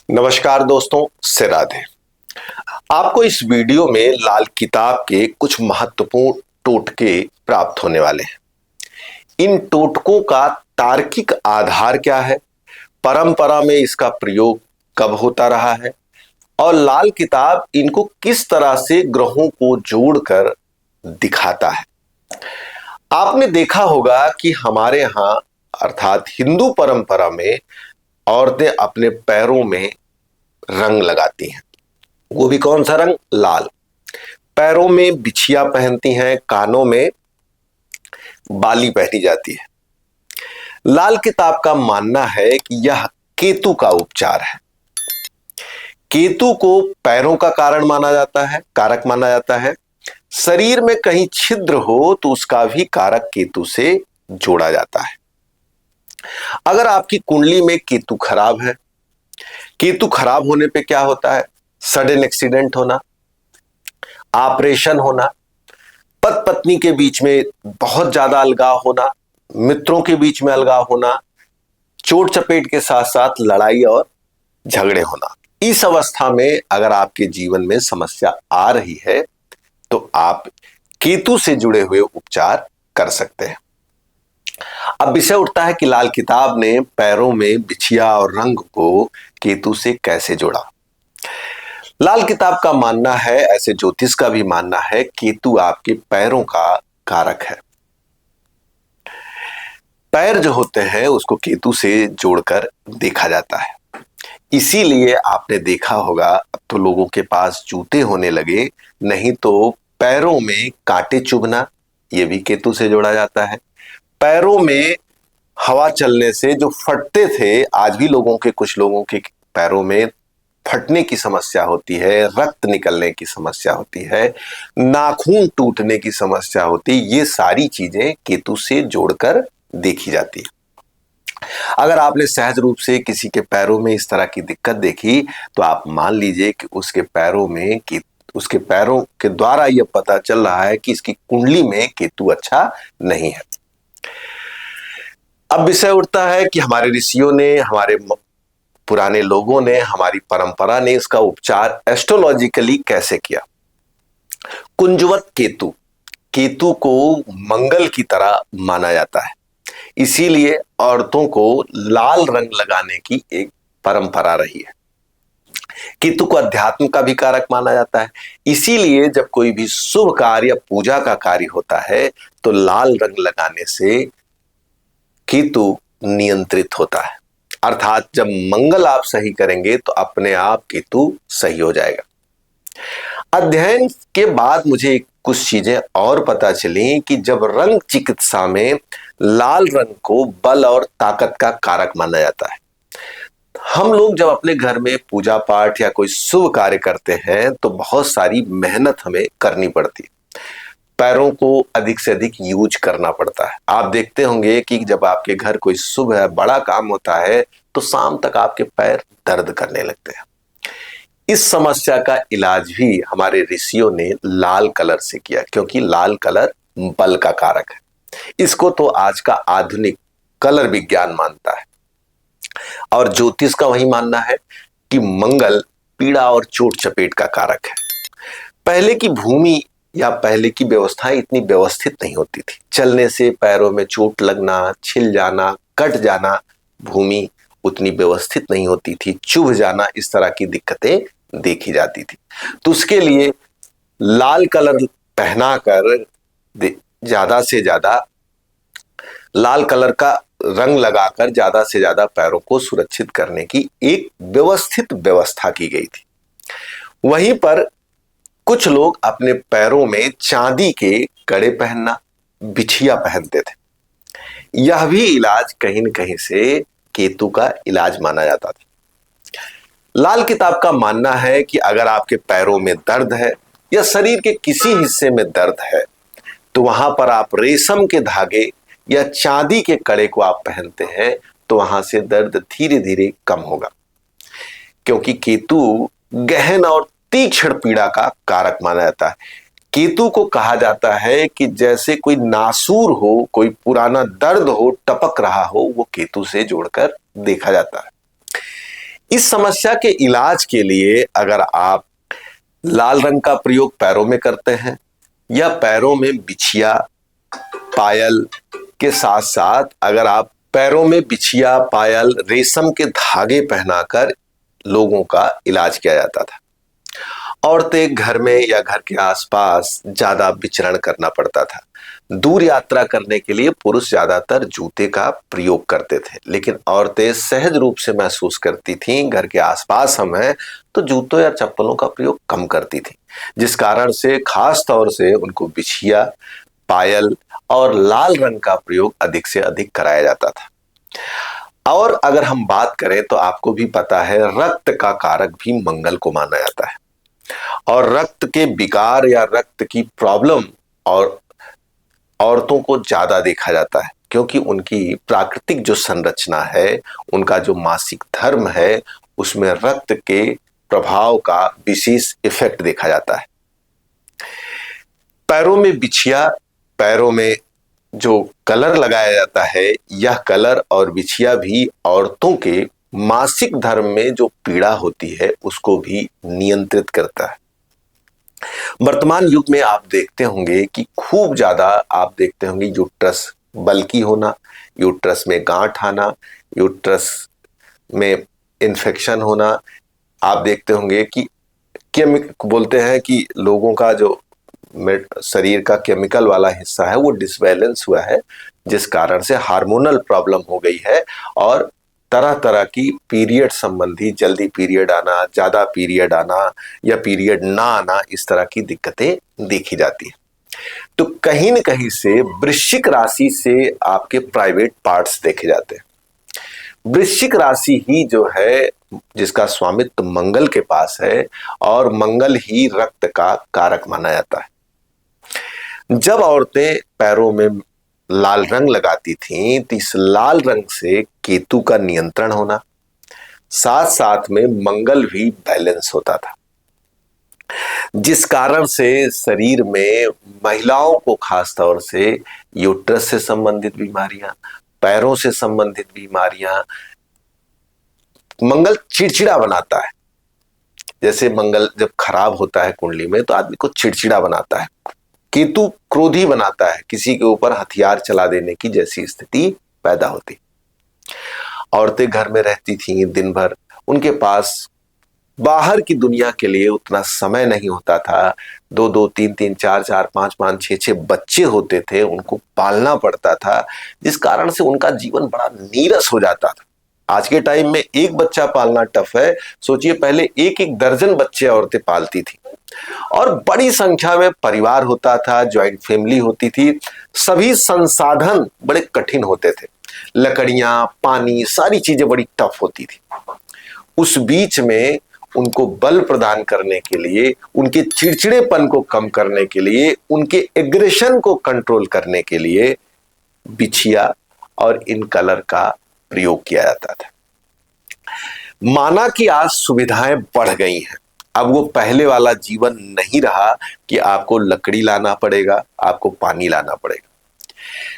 नमस्कार दोस्तों, से राधे। आपको इस वीडियो में लाल किताब के कुछ महत्वपूर्ण टोटके प्राप्त होने वाले हैं। इन टोटकों का तार्किक आधार क्या है, परंपरा में इसका प्रयोग कब होता रहा है और लाल किताब इनको किस तरह से ग्रहों को जोड़कर दिखाता है। आपने देखा होगा कि हमारे यहाँ अर्थात हिंदू परंपरा में औरतें अपने पैरों में रंग लगाती हैं। वो भी कौन सा रंग? लाल। पैरों में बिछिया पहनती हैं, कानों में बाली पहनी जाती है। लाल किताब का मानना है कि यह केतु का उपचार है। केतु को पैरों का कारण माना जाता है, कारक माना जाता है। शरीर में कहीं छिद्र हो तो उसका भी कारक केतु से जोड़ा जाता है। अगर आपकी कुंडली में केतु खराब है, केतु खराब होने पे क्या होता है? सडन एक्सीडेंट होना, ऑपरेशन होना, पति पत्नी के बीच में बहुत ज्यादा अलगाव होना, मित्रों के बीच में अलगाव होना, चोट चपेट के साथ साथ लड़ाई और झगड़े होना। इस अवस्था में अगर आपके जीवन में समस्या आ रही है तो आप केतु से जुड़े हुए उपचार कर सकते हैं। अब विषय उठता है कि लाल किताब ने पैरों में बिछिया और रंग को केतु से कैसे जोड़ा। लाल किताब का मानना है, ऐसे ज्योतिष का भी मानना है, केतु आपके पैरों का कारक है। पैर जो होते हैं उसको केतु से जोड़कर देखा जाता है। इसीलिए आपने देखा होगा अब तो लोगों के पास जूते होने लगे, नहीं तो पैरों में कांटे चुभना, ये भी केतु से जोड़ा जाता है। पैरों में हवा चलने से जो फटते थे, आज भी कुछ लोगों के पैरों में फटने की समस्या होती है, रक्त निकलने की समस्या होती है, नाखून टूटने की समस्या होती है। ये सारी चीजें केतु से जोड़कर देखी जाती है। अगर आपने सहज रूप से किसी के पैरों में इस तरह की दिक्कत देखी तो आप मान लीजिए कि उसके पैरों के द्वारा यह पता चल रहा है कि इसकी कुंडली में केतु अच्छा नहीं है। अब विषय उठता है कि हमारे ऋषियों ने, हमारे पुराने लोगों ने, हमारी परंपरा ने इसका उपचार एस्ट्रोलॉजिकली कैसे किया। कुंजवत केतु, केतु को मंगल की तरह माना जाता है, इसीलिए औरतों को लाल रंग लगाने की एक परंपरा रही है। केतु को अध्यात्म का भी कारक माना जाता है, इसीलिए जब कोई भी शुभ कार्य या पूजा का कार्य होता है तो लाल रंग लगाने से केतु नियंत्रित होता है। अर्थात जब मंगल आप सही करेंगे तो अपने आप केतु सही हो जाएगा। अध्ययन के बाद मुझे कुछ चीजें और पता चली कि जब रंग चिकित्सा में लाल रंग को बल और ताकत का कारक माना जाता है। हम लोग जब अपने घर में पूजा पाठ या कोई शुभ कार्य करते हैं तो बहुत सारी मेहनत हमें करनी पड़ती है, पैरों को अधिक से अधिक यूज करना पड़ता है। आप देखते होंगे कि जब आपके घर कोई शुभ है, बड़ा काम होता है तो शाम तक आपके पैर दर्द करने लगते हैं। इस समस्या का इलाज भी हमारे ऋषियों ने लाल कलर से किया, क्योंकि लाल कलर बल का कारक है। इसको तो आज का आधुनिक कलर विज्ञान मानता है और ज्योतिष का वही मानना है कि मंगल पीड़ा और चोट चपेट का कारक है। पहले की भूमि या पहले की व्यवस्थाएं इतनी व्यवस्थित नहीं होती थी। चलने से पैरों में चोट लगना, छिल जाना, कट जाना, भूमि उतनी व्यवस्थित नहीं होती थी, चुभ जाना, इस तरह की दिक्कतें देखी जाती थी। तो उसके लिए लाल कलर पहनाकर ज्यादा से ज्यादा लाल कलर का रंग लगाकर ज्यादा से ज्यादा पैरों को सुरक्षित करने की एक व्यवस्थित व्यवस्था की गई थी। वहीं पर कुछ लोग अपने पैरों में चांदी के कड़े पहनना, बिछिया पहनते थे। यह भी इलाज कहीं न कहीं से केतु का इलाज माना जाता था। लाल किताब का मानना है कि अगर आपके पैरों में दर्द है या शरीर के किसी हिस्से में दर्द है तो वहां पर आप रेशम के धागे या चांदी के कड़े को आप पहनते हैं तो वहां से दर्द धीरे धीरे कम होगा, क्योंकि केतु गहन और तीक्ष्ण पीड़ा का कारक माना जाता है। केतु को कहा जाता है कि जैसे कोई नासूर हो, कोई पुराना दर्द हो, टपक रहा हो, वो केतु से जोड़कर देखा जाता है। इस समस्या के इलाज के लिए अगर आप लाल रंग का प्रयोग पैरों में करते हैं या पैरों में बिछिया पायल के साथ साथ अगर आप पैरों में बिछिया पायल रेशम के धागे पहनाकर लोगों का इलाज किया जाता था। औरतें घर में या घर के आसपास ज्यादा विचरण करना पड़ता था। दूर यात्रा करने के लिए पुरुष ज्यादातर जूते का प्रयोग करते थे, लेकिन औरतें सहज रूप से महसूस करती थीं घर के आसपास हम हैं तो जूतों या चप्पलों का प्रयोग कम करती थीं, जिस कारण से खास तौर से उनको बिछिया पायल और लाल रंग का प्रयोग अधिक से अधिक कराया जाता था। और अगर हम बात करें तो आपको भी पता है रक्त का कारक भी मंगल को माना जाता है, और रक्त के विकार या रक्त की प्रॉब्लम और औरतों को ज्यादा देखा जाता है, क्योंकि उनकी प्राकृतिक जो संरचना है, उनका जो मासिक धर्म है, उसमें रक्त के प्रभाव का विशेष इफेक्ट देखा जाता है। पैरों में बिछिया, पैरों में जो कलर लगाया जाता है, यह कलर और बिछिया भी औरतों के मासिक धर्म में जो पीड़ा होती है उसको भी नियंत्रित करता है। वर्तमान युग में आप देखते होंगे कि खूब ज्यादा आप देखते होंगे यूट्रस बल्की होना, यूट्रस में गांठ आना, यूट्रस में इन्फेक्शन होना। आप देखते होंगे कि बोलते हैं कि लोगों का जो शरीर का केमिकल वाला हिस्सा है वो डिसबैलेंस हुआ है, जिस कारण से हार्मोनल प्रॉब्लम हो गई है और तरह तरह की पीरियड संबंधी जल्दी पीरियड आना, ज्यादा पीरियड आना या पीरियड ना आना, इस तरह की दिक्कतें देखी जाती है। तो कहीं न कहीं से वृश्चिक राशि से आपके प्राइवेट पार्ट्स देखे जाते हैं। वृश्चिक राशि ही जो है जिसका स्वामित्व मंगल के पास है, और मंगल ही रक्त का कारक माना जाता है। जब औरतें पैरों में लाल रंग लगाती थीं तो इस लाल रंग से केतु का नियंत्रण होना, साथ साथ में मंगल भी बैलेंस होता था, जिस कारण से शरीर में महिलाओं को खास तौर से यूट्रस से संबंधित बीमारियां, पैरों से संबंधित बीमारियां, मंगल चिड़चिड़ा बनाता है। जैसे मंगल जब खराब होता है कुंडली में तो आदमी को चिड़चिड़ा बनाता है। केतु क्रोधी बनाता है, किसी के ऊपर हथियार चला देने की जैसी स्थिति पैदा होती। औरतें घर में रहती थीं दिन भर, उनके पास बाहर की दुनिया के लिए उतना समय नहीं होता था। 2-2, 3-3, 4-4, 5-5, 6-6 बच्चे होते थे, उनको पालना पड़ता था, जिस कारण से उनका जीवन बड़ा नीरस हो जाता था। आज के टाइम में एक बच्चा पालना टफ है, सोचिए पहले एक एक दर्जन बच्चे औरतें पालती थी और बड़ी संख्या में परिवार होता था, ज्वाइंट फैमिली होती थी, सभी संसाधन बड़े कठिन होते थे, लकड़ियां, पानी, सारी चीजें बड़ी टफ होती थी। उस बीच में उनको बल प्रदान करने के लिए, उनके चिड़चिड़ेपन को कम करने के लिए, उनके एग्रेशन को कंट्रोल करने के लिए बिछिया और इन कलर का प्रयोग किया जाता था। माना कि आज सुविधाएं बढ़ गई हैं, अब वो पहले वाला जीवन नहीं रहा कि आपको लकड़ी लाना पड़ेगा, आपको पानी लाना पड़ेगा,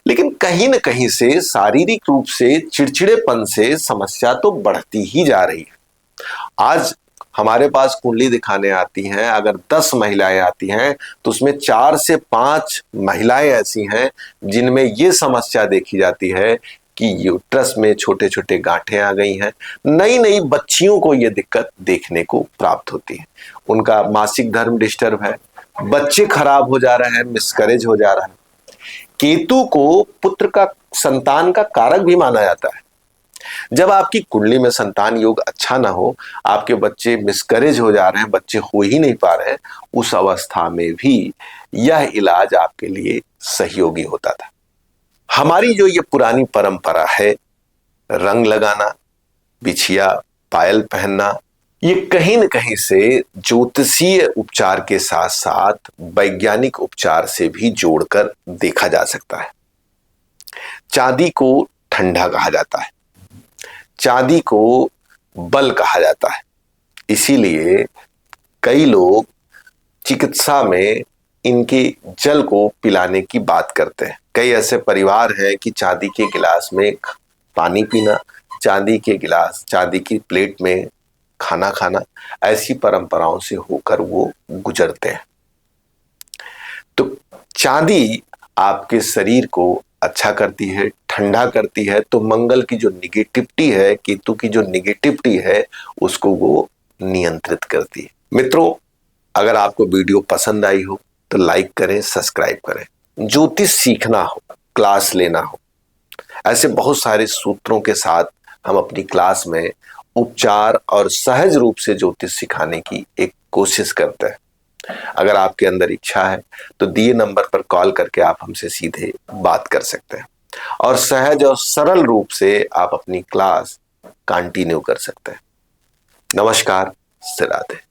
लेकिन कहीं न कहीं से शारीरिक रूप से चिड़चिड़ेपन से समस्या तो बढ़ती ही जा रही है। आज हमारे पास कुंडली दिखाने आती हैं, अगर 10 महिलाएं आती हैं तो उसमें 4 से 5 महिलाएं ऐसी हैं जिनमें ये समस्या देखी जाती है कि यूट्रस में छोटे छोटे गांठें आ गई हैं। नई नई बच्चियों को ये दिक्कत देखने को प्राप्त होती है, उनका मासिक धर्म डिस्टर्ब है, बच्चे खराब हो जा रहे हैं, मिसकैरेज हो जा रहा है। केतु को पुत्र का, संतान का कारक भी माना जाता है। जब आपकी कुंडली में संतान योग अच्छा ना हो, आपके बच्चे मिसकैरेज हो जा रहे हैं, बच्चे हो ही नहीं पा रहे हैं, उस अवस्था में भी यह इलाज आपके लिए सहयोगी होता था। हमारी जो ये पुरानी परंपरा है, रंग लगाना, बिछिया पायल पहनना, ये कहीं न कहीं से ज्योतिषीय उपचार के साथ साथ वैज्ञानिक उपचार से भी जोड़कर देखा जा सकता है। चांदी को ठंडा कहा जाता है, चांदी को बल कहा जाता है, इसीलिए कई लोग चिकित्सा में इनके जल को पिलाने की बात करते हैं। कई ऐसे परिवार हैं कि चांदी के गिलास में पानी पीना, चांदी के गिलास, चांदी की प्लेट में खाना खाना, ऐसी परंपराओं से होकर वो गुजरते हैं। तो चांदी आपके शरीर को अच्छा करती है, ठंडा करती है, तो मंगल की जो निगेटिविटी है, केतु की जो निगेटिविटी है, उसको वो नियंत्रित करती है। मित्रों, अगर आपको वीडियो पसंद आई हो तो लाइक करें, सब्सक्राइब करें। ज्योतिष सीखना हो, क्लास लेना हो, ऐसे बहुत सारे सूत्रों के साथ हम अपनी क्लास में उपचार और सहज रूप से ज्योतिष सिखाने की एक कोशिश करते हैं। अगर आपके अंदर इच्छा है तो दिए नंबर पर कॉल करके आप हमसे सीधे बात कर सकते हैं और सहज और सरल रूप से आप अपनी क्लास कंटिन्यू कर सकते हैं। नमस्कार, राधे।